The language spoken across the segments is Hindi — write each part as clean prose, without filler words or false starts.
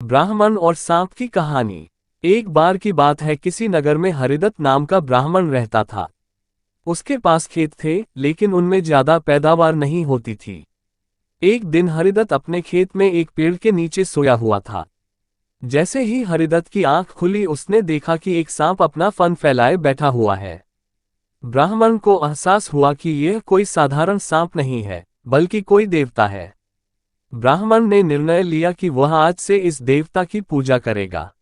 ब्राह्मण और सांप की कहानी। एक बार की बात है, किसी नगर में हरिदत्त नाम का ब्राह्मण रहता था। उसके पास खेत थे, लेकिन उनमें ज्यादा पैदावार नहीं होती थी। एक दिन हरिदत्त अपने खेत में एक पेड़ के नीचे सोया हुआ था। जैसे ही हरिदत्त की आंख खुली, उसने देखा कि एक सांप अपना फन फैलाए बैठा हुआ है। ब्राह्मण को एहसास हुआ कि यह कोई साधारण सांप नहीं है, बल्कि कोई देवता है। ब्राह्मण ने निर्णय लिया कि वह आज से इस देवता की पूजा करेगा।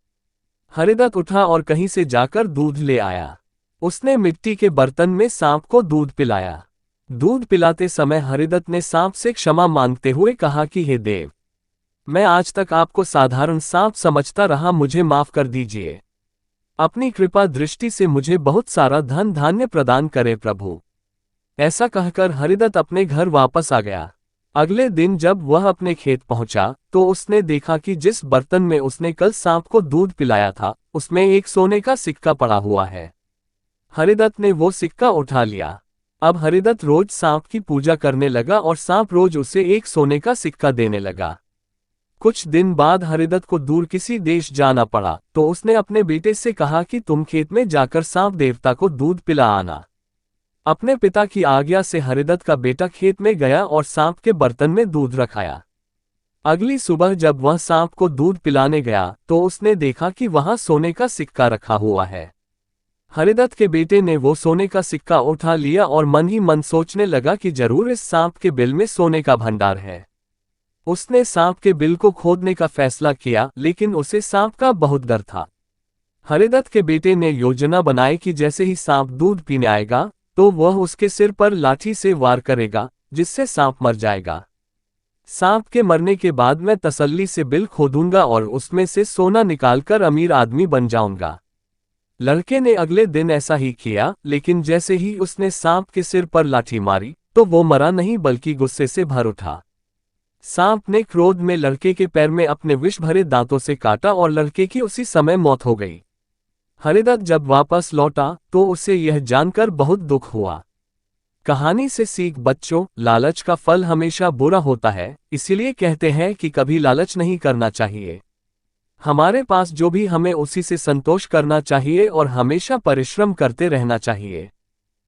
हरिदत्त उठा और कहीं से जाकर दूध ले आया। उसने मिट्टी के बर्तन में सांप को दूध पिलाया। दूध पिलाते समय हरिदत्त ने सांप से क्षमा मांगते हुए कहा कि हे देव, मैं आज तक आपको साधारण सांप समझता रहा, मुझे माफ कर दीजिए। अपनी कृपा दृष्टि से मुझे बहुत सारा धन धान्य प्रदान करे प्रभु। ऐसा कहकर हरिदत्त अपने घर वापस आ गया। अगले दिन जब वह अपने खेत पहुंचा, तो उसने देखा कि जिस बर्तन में उसने कल सांप को दूध पिलाया था, उसमें एक सोने का सिक्का पड़ा हुआ है। हरिदत्त ने वो सिक्का उठा लिया। अब हरिदत्त रोज सांप की पूजा करने लगा और सांप रोज उसे एक सोने का सिक्का देने लगा। कुछ दिन बाद हरिदत्त को दूर किसी देश जाना पड़ा, तो उसने अपने बेटे से कहा कि तुम खेत में जाकर सांप देवता को दूध पिला आना। अपने पिता की आज्ञा से हरिदत्त का बेटा खेत में गया और सांप के बर्तन में दूध रखाया। अगली सुबह जब वह सांप को दूध पिलाने गया, तो उसने देखा कि वहां सोने का सिक्का रखा हुआ है। हरिदत्त के बेटे ने वो सोने का सिक्का उठा लिया और मन ही मन सोचने लगा कि जरूर इस सांप के बिल में सोने का भंडार है। उसने सांप के बिल को खोदने का फैसला किया, लेकिन उसे सांप का बहुत डर था। हरिदत्त के बेटे ने योजना बनाई कि जैसे ही सांप दूध पीने आएगा, तो वह उसके सिर पर लाठी से वार करेगा, जिससे सांप मर जाएगा। सांप के मरने के बाद मैं तसल्ली से बिल खोदूंगा और उसमें से सोना निकालकर अमीर आदमी बन जाऊंगा। लड़के ने अगले दिन ऐसा ही किया, लेकिन जैसे ही उसने सांप के सिर पर लाठी मारी, तो वो मरा नहीं बल्कि गुस्से से भर उठा। सांप ने क्रोध में लड़के के पैर में अपने विष भरे दांतों से काटा और लड़के की उसी समय मौत हो गई। हरिदत्त जब वापस लौटा, तो उसे यह जानकर बहुत दुख हुआ। कहानी से सीख बच्चों, लालच का फल हमेशा बुरा होता है, इसीलिए कहते हैं कि कभी लालच नहीं करना चाहिए। हमारे पास जो भी हमें उसी से संतोष करना चाहिए और हमेशा परिश्रम करते रहना चाहिए।